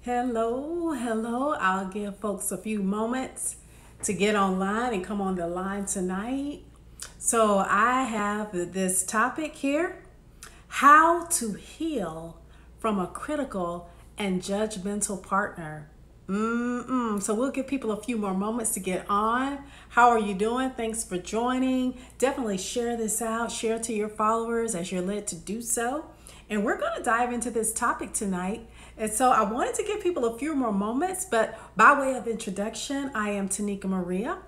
Hello. I'll give folks a few moments to get online and come on the line tonight. So I have this topic here, how to heal from a critical and judgmental partner. So we'll give people a few more moments to get on. How are you doing? Thanks for joining. Definitely share this out. Share to your followers as you're led to do so. And we're going to dive into this topic tonight. And so I wanted to give people a few more moments, but by way of introduction, I am Tonika Maria.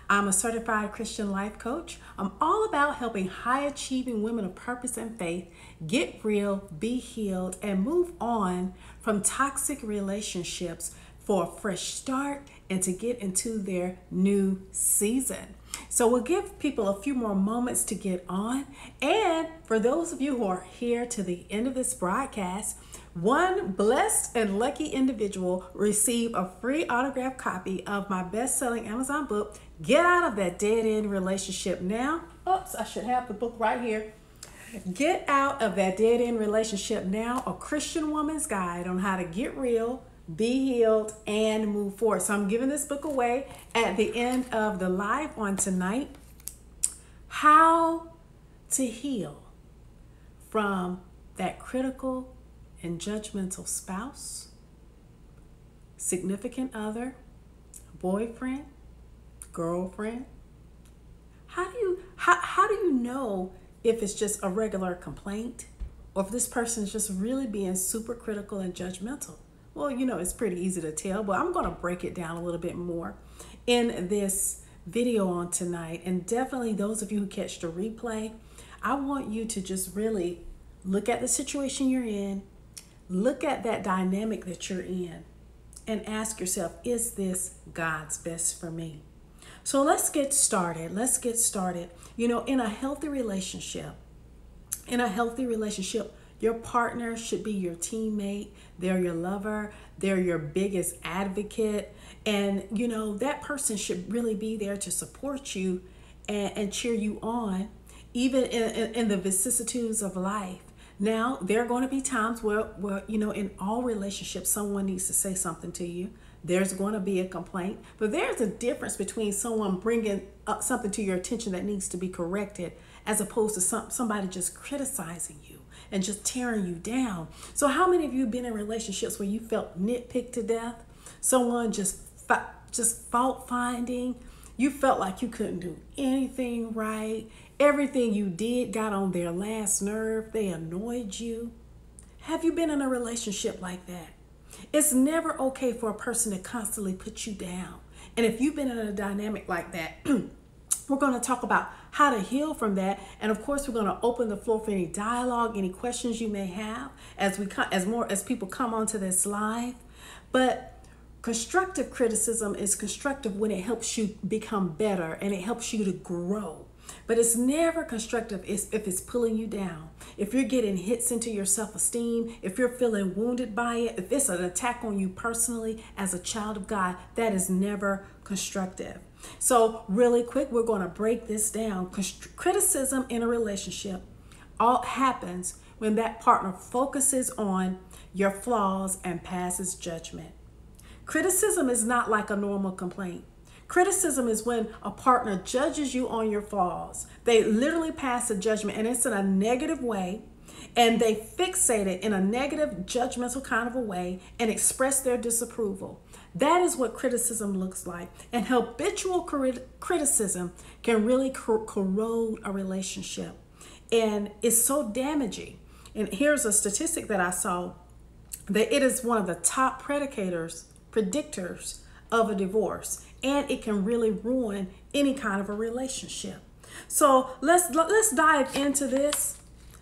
I'm a certified Christian life coach. I'm all about helping high achieving women of purpose and faith get real, be healed, and move on from toxic relationships for a fresh start and to get into their new season. So we'll give people a few more moments to get on. And for those of you who are here to the end of this broadcast, one blessed and lucky individual receive a free autographed copy of my best-selling Amazon book, Get Out of That Dead-End Relationship Now. Oops, I should have the book right here. Get Out of That Dead-End Relationship Now, a Christian woman's guide on how to get real, be healed, and move forward. So I'm giving this book away at the end of the live on tonight. How to heal from that critical and judgmental spouse, significant other, boyfriend, girlfriend. How do you know if it's just a regular complaint or if this person is just really being super critical and judgmental? Well, it's pretty easy to tell, but I'm going to break it down a little bit more in this video on tonight. And definitely those of you who catch the replay, I want you to just really look at the situation you're in, look at that dynamic that you're in, and ask yourself, is this God's best for me? So let's get started. In a healthy relationship, your partner should be your teammate. They're your lover. They're your biggest advocate. And, that person should really be there to support you and cheer you on, even in the vicissitudes of life. Now, there are going to be times where, in all relationships, someone needs to say something to you. There's going to be a complaint. But there's a difference between someone bringing up something to your attention that needs to be corrected as opposed to somebody just criticizing you and just tearing you down. So how many of you have been in relationships where you felt nitpicked to death? Someone just fault finding. You felt like you couldn't do anything right. Everything you did got on their last nerve. They annoyed you. Have you been in a relationship like that? It's never okay for a person to constantly put you down. And if you've been in a dynamic like that, we're going to talk about how to heal from that. And of course, we're going to open the floor for any dialogue, any questions you may have as people come onto this live. But constructive criticism is constructive when it helps you become better and it helps you to grow. But it's never constructive if it's pulling you down. If you're getting hits into your self-esteem, if you're feeling wounded by it, if it's an attack on you personally as a child of God, that is never constructive. So really quick, we're going to break this down. Criticism in a relationship all happens when that partner focuses on your flaws and passes judgment. Criticism is not like a normal complaint. Criticism is when a partner judges you on your flaws. They literally pass a judgment, and it's in a negative way, and they fixate it in a negative, judgmental kind of a way and express their disapproval. That is what criticism looks like. And habitual criticism can really corrode a relationship, and it's so damaging. And here's a statistic that I saw, that it is one of the top predictors of a divorce, and it can really ruin any kind of a relationship. So let's dive into this.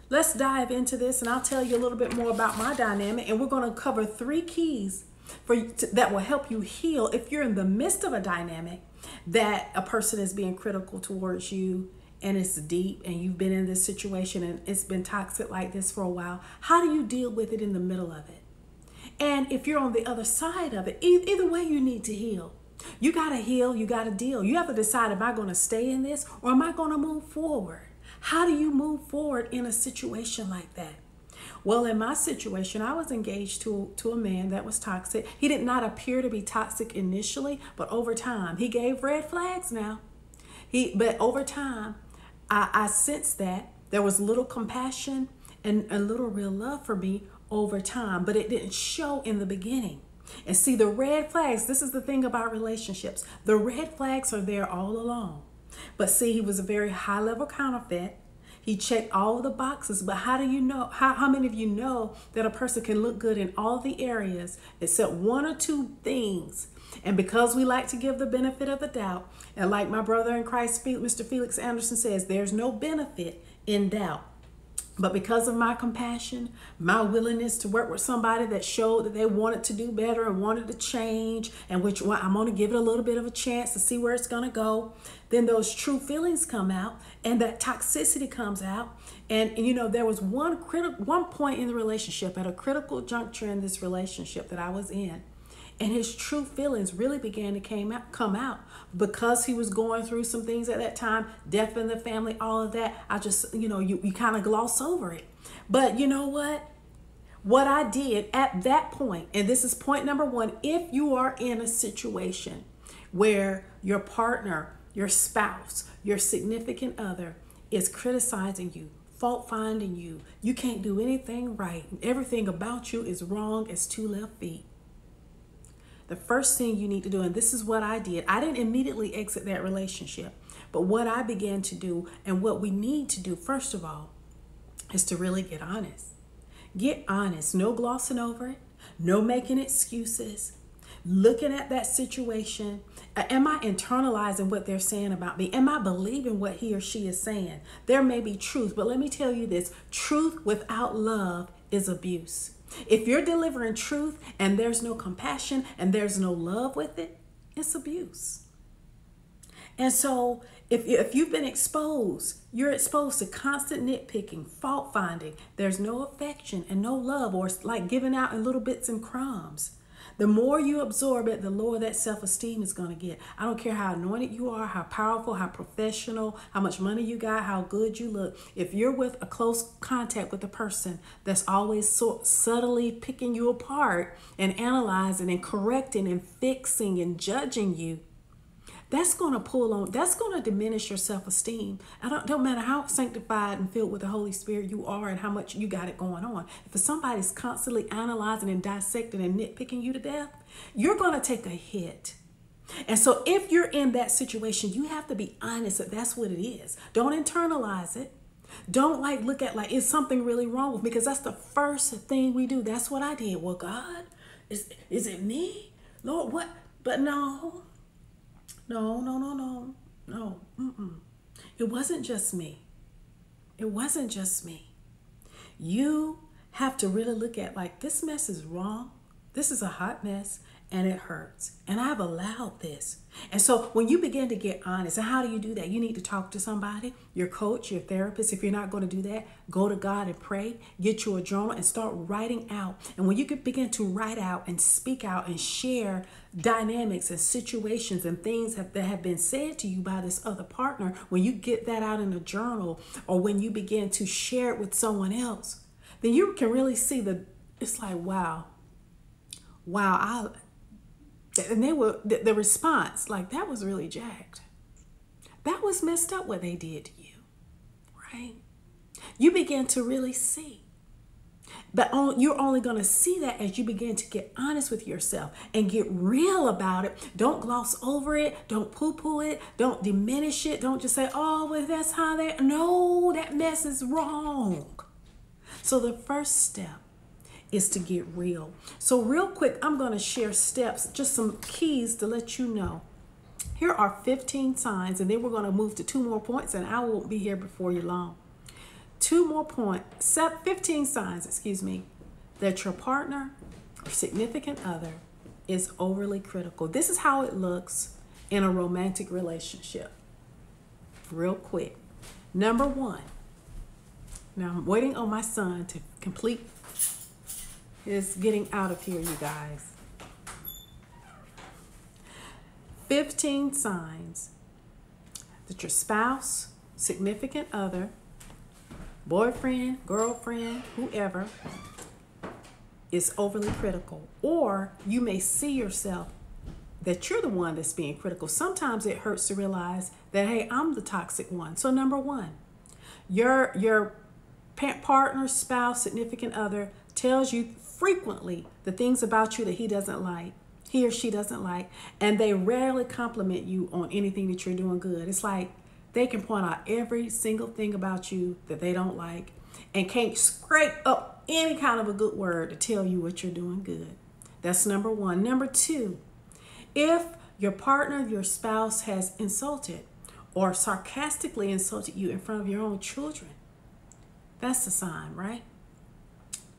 And I'll tell you a little bit more about my dynamic, and we're going to cover 3 keys that will help you heal if you're in the midst of a dynamic that a person is being critical towards you and it's deep and you've been in this situation and it's been toxic like this for a while. How do you deal with it in the middle of it? And if you're on the other side of it, either way, you need to heal. You got to heal. You got to deal. You have to decide, am I going to stay in this or am I going to move forward? How do you move forward in a situation like that? Well, in my situation, I was engaged to a man that was toxic. He did not appear to be toxic initially, but over time, he gave red flags now. But over time, I sensed that there was little compassion and a little real love for me over time, but it didn't show in the beginning. And see, the red flags, this is the thing about relationships. The red flags are there all along. But see, he was a very high level counterfeit. He checked all of the boxes, but how do you know, how many of you know that a person can look good in all the areas except one or two things? And because we like to give the benefit of the doubt, and like my brother in Christ, Mr. Felix Anderson says, there's no benefit in doubt. But because of my compassion, my willingness to work with somebody that showed that they wanted to do better and wanted to change, and which I'm going to give it a little bit of a chance to see where it's going to go, then those true feelings come out and that toxicity comes out. And you know, there was one point in the relationship, at a critical juncture in this relationship that I was in, and his true feelings really began to come out because he was going through some things at that time, death in the family, all of that. I just, you know, you kind of gloss over it. But you know what? What I did at that point, and this is point number one, if you are in a situation where your partner, your spouse, your significant other is criticizing you, fault finding you, you can't do anything right, everything about you is wrong as two left feet. The first thing you need to do, and this is what I did, I didn't immediately exit that relationship, but what I began to do and what we need to do, first of all, is to really get honest. Get honest, no glossing over it, no making excuses, looking at that situation. Am I internalizing what they're saying about me? Am I believing what he or she is saying? There may be truth, but let me tell you this, truth without love is abuse. If you're delivering truth and there's no compassion and there's no love with it, it's abuse. And so if you've been exposed, you're exposed to constant nitpicking, fault finding, there's no affection and no love, or it's like giving out in little bits and crumbs. The more you absorb it, the lower that self-esteem is going to get. I don't care how anointed you are, how powerful, how professional, how much money you got, how good you look. If you're with a close contact with a person that's always so subtly picking you apart and analyzing and correcting and fixing and judging you, that's going to diminish your self-esteem. Don't matter how sanctified and filled with the Holy Spirit you are and how much you got it going on. If somebody's constantly analyzing and dissecting and nitpicking you to death, you're going to take a hit. And so if you're in that situation, you have to be honest that that's what it is. Don't internalize it. Don't look at is something really wrong with me, because that's the first thing we do. That's what I did. Well, God, is it me? Lord, what? But no. No. It wasn't just me. It wasn't just me. You have to really look at this mess is wrong. This is a hot mess and it hurts. And I've allowed this. And so when you begin to get honest, and how do you do that? You need to talk to somebody, your coach, your therapist. If you're not going to do that, go to God and pray, get you a journal and start writing out. And when you can begin to write out and speak out and share dynamics and situations and things that have been said to you by this other partner, when you get that out in a journal, or when you begin to share it with someone else, then you can really see it's like, wow, and the response, that was really jacked. That was messed up what they did to you, right? You begin to really see. But you're only going to see that as you begin to get honest with yourself and get real about it. Don't gloss over it. Don't poo-poo it. Don't diminish it. Don't just say, oh, well, that's how they... No, that mess is wrong. So the first step is to get real. So real quick, I'm going to share steps, just some keys to let you know. Here are 15 signs, and then we're going to move to 2 more points, and I won't be here before you long. 15 signs, that your partner or significant other is overly critical. This is how it looks in a romantic relationship. Real quick. Number 1. Now I'm waiting on my son to complete his getting out of here, you guys. 15 signs that your spouse, significant other, boyfriend, girlfriend, whoever is overly critical, or you may see yourself that you're the one that's being critical. Sometimes it hurts to realize that, hey, I'm the toxic one. So number one, your partner, spouse, significant other tells you frequently the things about you that he or she doesn't like, and they rarely compliment you on anything that you're doing good. It's like they can point out every single thing about you that they don't like and can't scrape up any kind of a good word to tell you what you're doing good. That's number one. Number two, if your partner, your spouse has insulted or sarcastically insulted you in front of your own children, that's a sign, right?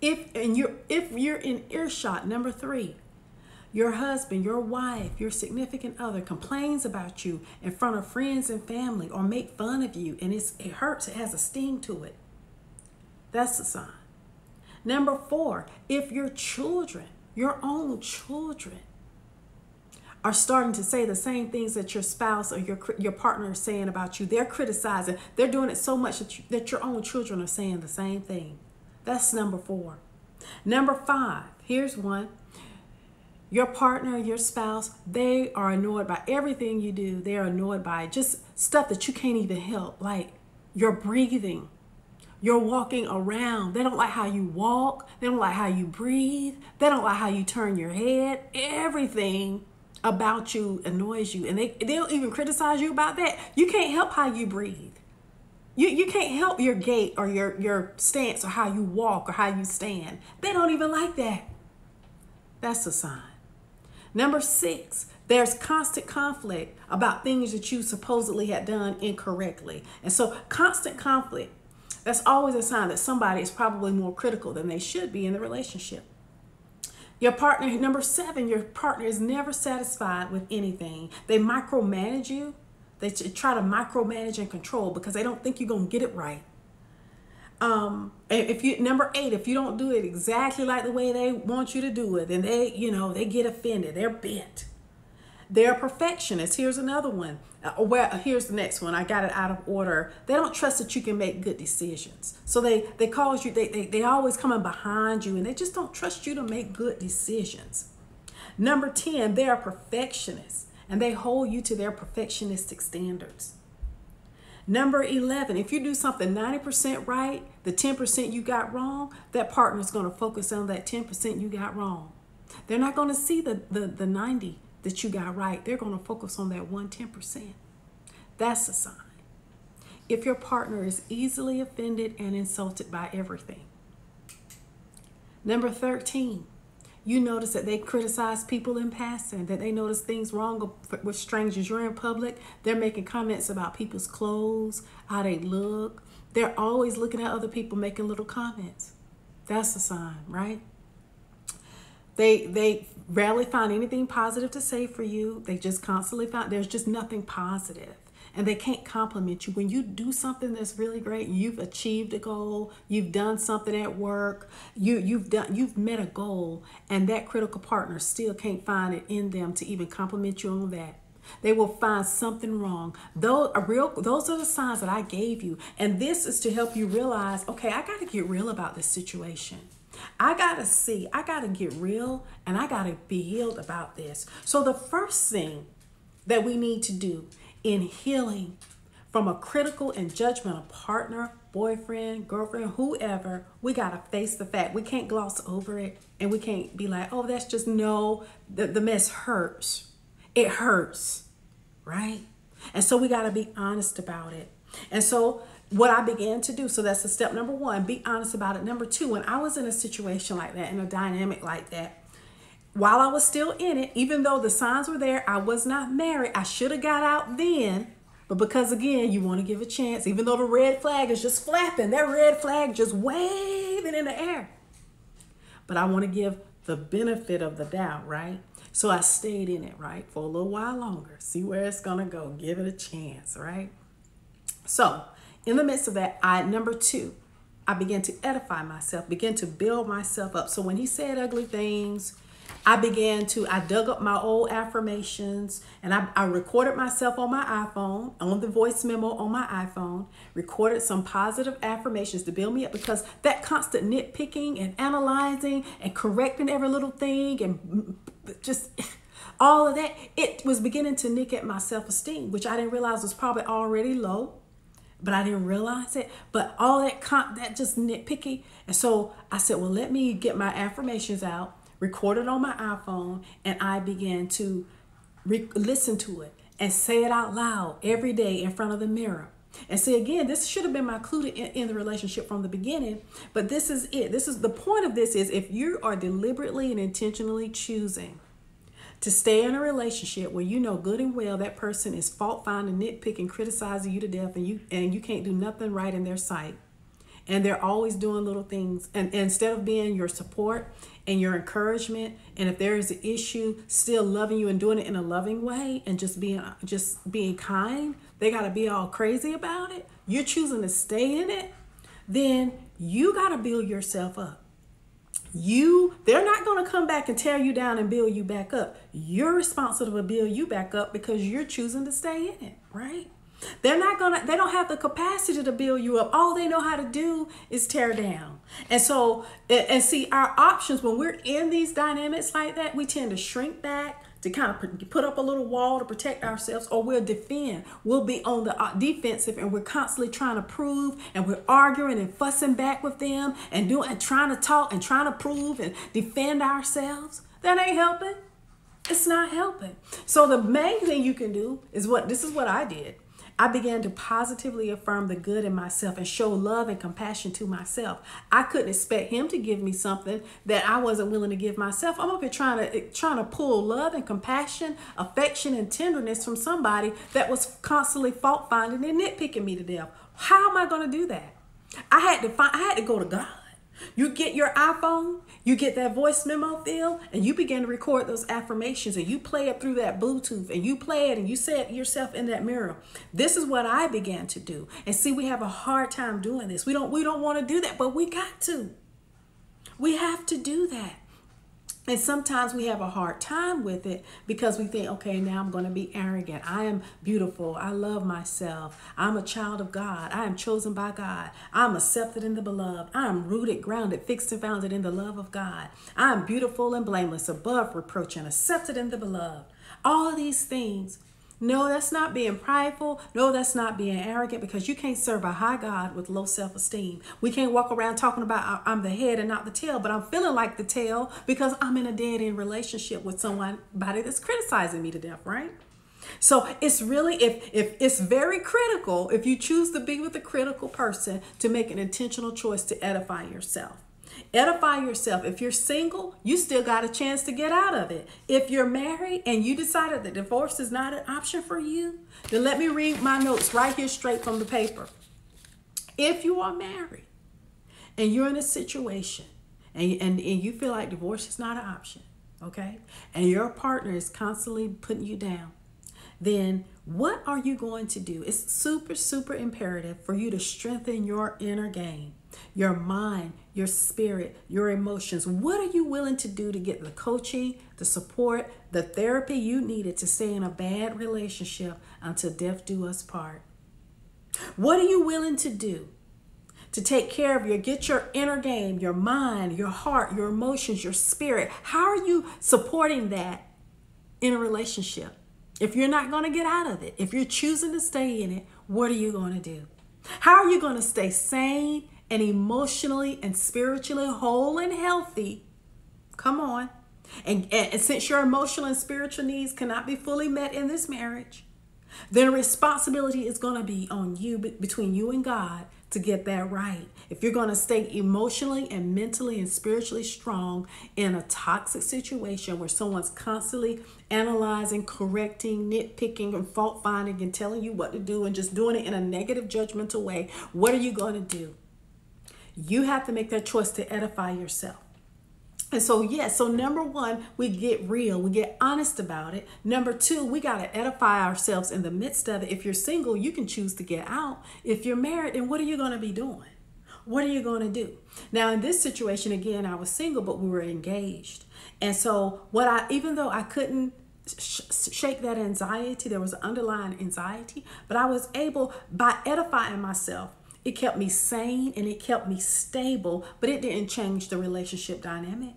If you're in earshot, number three, your husband, your wife, your significant other complains about you in front of friends and family or make fun of you, and it hurts, it has a sting to it, that's a sign. Number four, if your children, your own children, are starting to say the same things that your spouse or your partner is saying about you, they're criticizing, they're doing it so much that your own children are saying the same thing. That's number four. Number five, here's one. Your partner, your spouse, they are annoyed by everything you do. They are annoyed by just stuff that you can't even help, like your breathing, your walking around. They don't like how you walk. They don't like how you breathe. They don't like how you turn your head. Everything about you annoys you, and they'll even criticize you about that. You can't help how you breathe. You can't help your gait or your stance or how you walk or how you stand. They don't even like that. That's a sign. Number six, there's constant conflict about things that you supposedly had done incorrectly. And so constant conflict, that's always a sign that somebody is probably more critical than they should be in the relationship. Your partner, number seven, your partner is never satisfied with anything. They micromanage you. They try to micromanage and control because they don't think you're going to get it right. Number eight, if you don't do it exactly like the way they want you to do it, then they get offended. They're bent. They're perfectionists. Here's another one. Here's the next one. I got it out of order. They don't trust that you can make good decisions. So they cause you, they always coming behind you, and they just don't trust you to make good decisions. Number 10, they are perfectionists, and they hold you to their perfectionistic standards. Number 11, if you do something 90% right, the 10% you got wrong, that partner is going to focus on that 10% you got wrong. They're not going to see the 90 that you got right. They're going to focus on that 10%. That's a sign. If your partner is easily offended and insulted by everything. Number 13, you notice that they criticize people in passing, that they notice things wrong with strangers. You're in public, they're making comments about people's clothes, how they look. They're always looking at other people making little comments. That's a sign, right? They rarely find anything positive to say for you. They just constantly find there's just nothing positive. And they can't compliment you. When you do something that's really great, you've achieved a goal, you've done something at work, you've met a goal, and that critical partner still can't find it in them to even compliment you on that. They will find something wrong. Those are the signs that I gave you. And this is to help you realize, okay, I got to get real about this situation. I got to get real, and I got to be healed about this. So the first thing that we need to do in healing from a critical and judgmental partner, boyfriend, girlfriend, whoever, we got to face the fact. We can't gloss over it, and we can't be like, oh, that's just no, the mess hurts. It hurts, right? And so we got to be honest about it. And so what I began to do, so that's the step number one, be honest about it. Number two, when I was in a situation like that, in a dynamic like that, while I was still in it, even though the signs were there, I was not married. I should have got out then. But because, again, you want to give a chance, even though the red flag is just flapping, that red flag just waving in the air. But I want to give the benefit of the doubt, right? So I stayed in it, right, for a little while longer. See where it's going to go. Give it a chance, right? So in the midst of that, number two, I began to edify myself, began to build myself up. So when he said ugly things, I dug up my old affirmations, and I recorded myself on my iPhone, on the voice memo on my iPhone, recorded some positive affirmations to build me up, because that constant nitpicking and analyzing and correcting every little thing and just all of that, it was beginning to nick at my self-esteem, which I didn't realize was probably already low, but I didn't realize it. But all that just nitpicky. And so I said, well, let me get my affirmations out, record it on my iPhone, and I began to listen to it and say it out loud every day in front of the mirror. And see, again, this should have been my clue in the relationship from the beginning, but this is it. This is the point of this, is if you are deliberately and intentionally choosing to stay in a relationship where you know good and well that person is fault finding, nitpicking, criticizing you to death, and you can't do nothing right in their sight, and they're always doing little things, and instead of being your support and your encouragement, and if there is an issue, still loving you and doing it in a loving way and just being kind, they got to be all crazy about it, you're choosing to stay in it, then you got to build yourself up. They're not going to come back and tear you down and build you back up. You're responsible to build you back up because you're choosing to stay in it, right? They don't have the capacity to build you up. All they know how to do is tear down. And so, and see, our options when we're in these dynamics like that, we tend to shrink back, to kind of put up a little wall to protect ourselves, or we'll defend. We'll be on the defensive, and we're constantly trying to prove, and we're arguing and fussing back with them and trying to talk and trying to prove and defend ourselves. That ain't helping. It's not helping. So the main thing you can do is this is what I did. I began to positively affirm the good in myself and show love and compassion to myself. I couldn't expect him to give me something that I wasn't willing to give myself. I'm up here trying to pull love and compassion, affection and tenderness from somebody that was constantly fault finding and nitpicking me to death. How am I going to do that? I had to go to God. You get your iPhone, you get that voice memo file, and you begin to record those affirmations, and you play it through that Bluetooth, and you play it and you say it yourself in that mirror. This is what I began to do. And see, we have a hard time doing this. We don't want to do that, but we got to. We have to do that. And sometimes we have a hard time with it because we think, okay, now I'm going to be arrogant. I am beautiful. I love myself. I'm a child of God. I am chosen by God. I'm accepted in the beloved. I am rooted, grounded, fixed and founded in the love of God. I am beautiful and blameless, above reproach, and accepted in the beloved. All of these things. No, that's not being prideful. No, that's not being arrogant, because you can't serve a high God with low self-esteem. We can't walk around talking about I'm the head and not the tail, but I'm feeling like the tail because I'm in a dead-end relationship with somebody that's criticizing me to death, right? So it's really, if it's very critical, if you choose to be with a critical person, to make an intentional choice to edify yourself. Edify yourself. If you're single, you still got a chance to get out of it. If you're married and you decided that divorce is not an option for you, then let me read my notes right here straight from the paper. If you are married and you're in a situation and you feel like divorce is not an option, okay, and your partner is constantly putting you down, then what are you going to do? It's super, super imperative for you to strengthen your inner game, your mind, your spirit, your emotions. What are you willing to do to get the coaching, the support, the therapy you needed to stay in a bad relationship until death do us part? What are you willing to do to take care of get your inner game, your mind, your heart, your emotions, your spirit? How are you supporting that in a relationship? If you're not going to get out of it, if you're choosing to stay in it, what are you going to do? How are you going to stay sane and emotionally and spiritually whole and healthy? Come on. And since your emotional and spiritual needs cannot be fully met in this marriage, then responsibility is going to be on you, between you and God, to get that right. If you're going to stay emotionally and mentally and spiritually strong in a toxic situation where someone's constantly analyzing, correcting, nitpicking, and fault finding and telling you what to do and just doing it in a negative, judgmental way, what are you going to do? You have to make that choice to edify yourself. And so, so number one, we get real, we get honest about it. Number two, we got to edify ourselves in the midst of it. If you're single, you can choose to get out. If you're married, then what are you going to be doing? what are you going to do? Now, in this situation, again, I was single, but we were engaged. And so even though I couldn't shake that anxiety, there was an underlying anxiety, but I was able, by edifying myself, it kept me sane and it kept me stable, but it didn't change the relationship dynamic.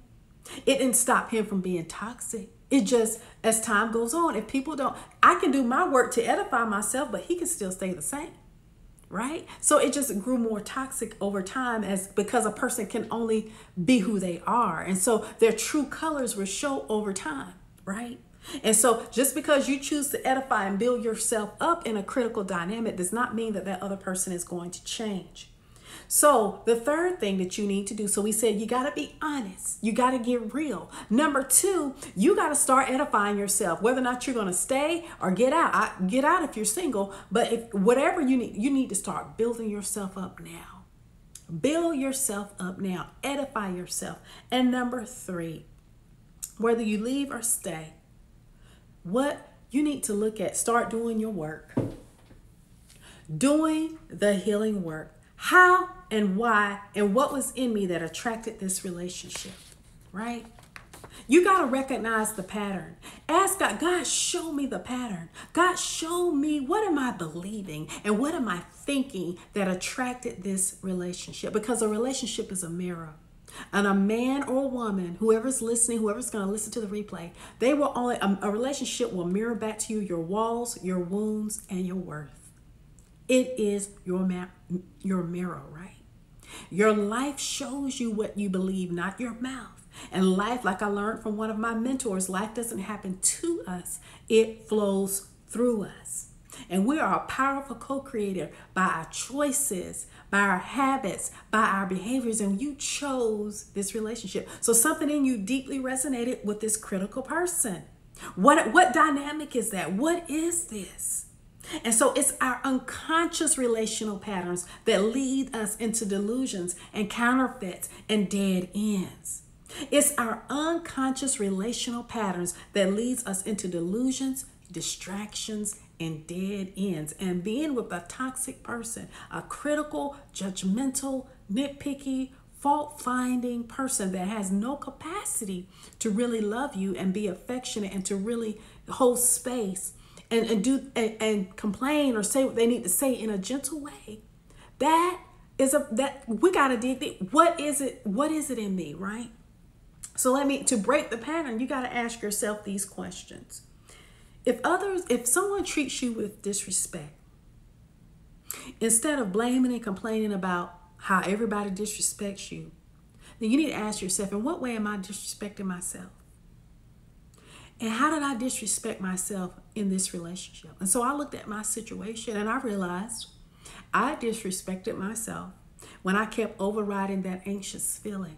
It didn't stop him from being toxic. It just, as time goes on, if people don't, I can do my work to edify myself, but he can still stay the same. Right? So it just grew more toxic over time, because a person can only be who they are. And so their true colors will show over time. Right? And so just because you choose to edify and build yourself up in a critical dynamic does not mean that that other person is going to change. So the third thing that you need to do, so we said you got to be honest. You got to get real. Number two, you got to start edifying yourself, whether or not you're going to stay or get out. Get out if you're single, but if whatever you need to start building yourself up now. Build yourself up now. Edify yourself. And number three, whether you leave or stay, what you need to look at, start doing your work. Doing the healing work. How and why and what was in me that attracted this relationship, right? You got to recognize the pattern. Ask God, God, show me the pattern. God, show me, what am I believing and what am I thinking that attracted this relationship? Because a relationship is a mirror. And a man or a woman, whoever's listening, whoever's going to listen to the replay, a relationship will mirror back to you your walls, your wounds, and your worth. It is your mirror, right? Your life shows you what you believe, not your mouth. And life, like I learned from one of my mentors, life doesn't happen to us. It flows through us. And we are a powerful co-creator by our choices, by our habits, by our behaviors. And you chose this relationship. So something in you deeply resonated with this critical person. What dynamic is that? What is this? And so it's our unconscious relational patterns that lead us into delusions and counterfeits and dead ends. It's our unconscious relational patterns that leads us into delusions, distractions, and dead ends. And being with a toxic person, a critical, judgmental, nitpicky, fault-finding person that has no capacity to really love you and be affectionate and to really hold space and complain or say what they need to say in a gentle way. That we gotta dig deep. What is it in me, right? So to break the pattern, you gotta ask yourself these questions. If someone treats you with disrespect, instead of blaming and complaining about how everybody disrespects you, then you need to ask yourself, in what way am I disrespecting myself? And how did I disrespect myself in this relationship? And so I looked at my situation and I realized I disrespected myself when I kept overriding that anxious feeling.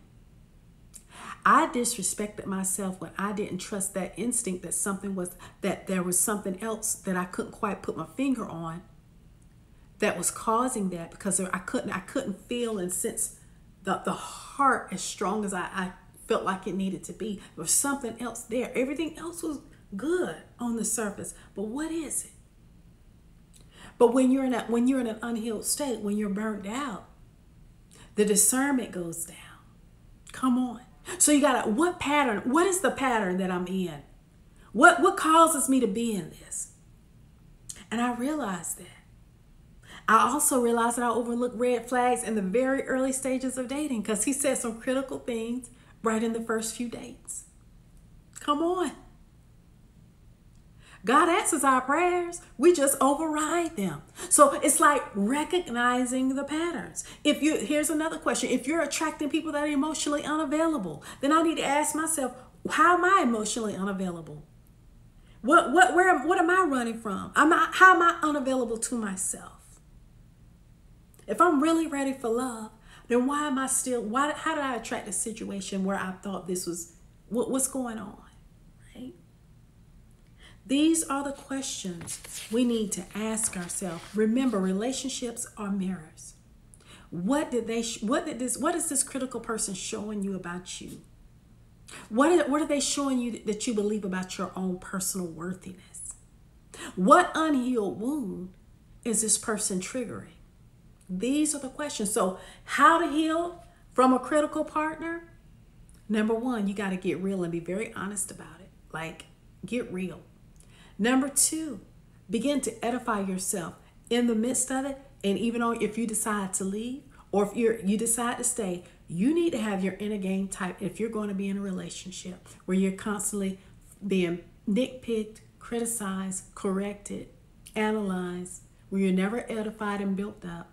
I disrespected myself when I didn't trust that instinct that there was something else that I couldn't quite put my finger on that was causing that, because I couldn't feel and sense the heart as strong as I felt like it needed to be. There was something else there. Everything else was good on the surface, but what is it? But when you're in an unhealed state, when you're burned out, the discernment goes down. Come on. So you gotta, what is the pattern that I'm in? What causes me to be in this? And I realized that. I also realized that I overlooked red flags in the very early stages of dating, because he said some critical things right in the first few dates. Come on. God answers our prayers. We just override them. So it's like recognizing the patterns. Here's another question. If you're attracting people that are emotionally unavailable, then I need to ask myself, how am I emotionally unavailable? What am I running from? How am I unavailable to myself? If I'm really ready for love, then how did I attract a situation where I thought this was, what's going on, right? These are the questions we need to ask ourselves. Remember, relationships are mirrors. What is this critical person showing you about you? What are they showing you that you believe about your own personal worthiness? What unhealed wound is this person triggering? These are the questions. So how to heal from a critical partner? Number one, you got to get real and be very honest about it. Like, get real. Number two, begin to edify yourself in the midst of it. And even if you decide to leave, or if you decide to stay, you need to have your inner game type if you're going to be in a relationship where you're constantly being nitpicked, criticized, corrected, analyzed, where you're never edified and built up,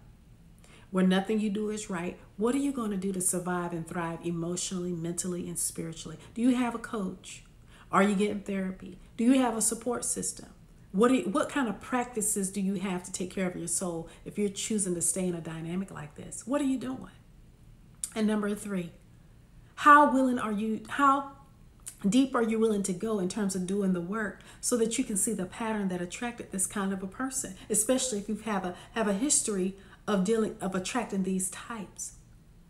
where nothing you do is right. What are you going to do to survive and thrive emotionally, mentally, and spiritually? Do you have a coach? Are you getting therapy? Do you have a support system? What kind of practices do you have to take care of your soul if you're choosing to stay in a dynamic like this? What are you doing? And number three, how deep are you willing to go in terms of doing the work so that you can see the pattern that attracted this kind of a person, especially if you have a history of attracting these types?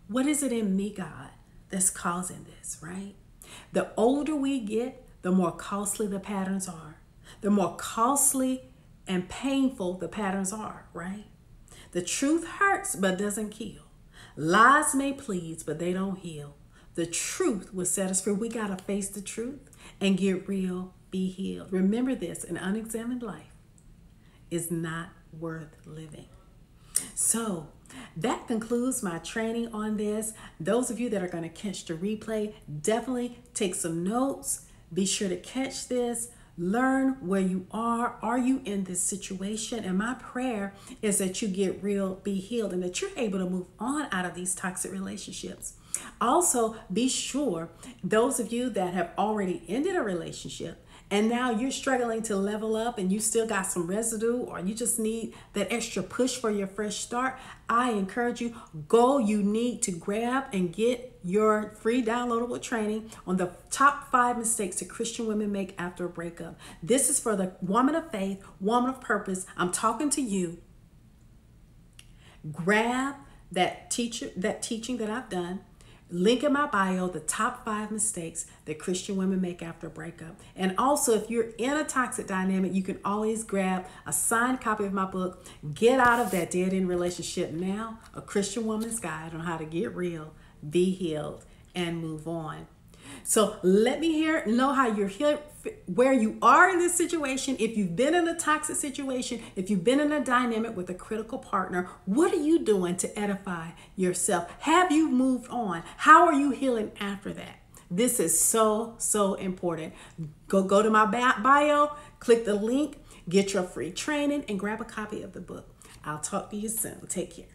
What is it in me, God, that's causing this, right? The older we get, the more costly the patterns are. The more costly and painful the patterns are, right? The truth hurts but doesn't kill. Lies may please, but they don't heal. The truth will set us free. We got to face the truth and get real, be healed. Remember this, an unexamined life is not worth living. So that concludes my training on this. Those of you that are going to catch the replay, definitely take some notes. Be sure to catch this. Learn where you are. Are you in this situation? And my prayer is that you get real, be healed, and that you're able to move on out of these toxic relationships. Also, be sure, those of you that have already ended a relationship and now you're struggling to level up and you still got some residue, or you just need that extra push for your fresh start, I encourage you, you need to grab and get your free downloadable training on the top 5 mistakes that Christian women make after a breakup. This is for the woman of faith, woman of purpose. I'm talking to you. Grab that teaching that I've done. Link in my bio, the top 5 mistakes that Christian women make after a breakup. And also, if you're in a toxic dynamic, you can always grab a signed copy of my book, Get Out of That Dead End Relationship Now, A Christian Woman's Guide on How to Get Real, Be Healed, and Move On. So let me know how you're here, where you are in this situation. If you've been in a toxic situation, if you've been in a dynamic with a critical partner, what are you doing to edify yourself? Have you moved on? How are you healing after that? This is so, so important. Go to my bio, click the link, get your free training, and grab a copy of the book. I'll talk to you soon. Take care.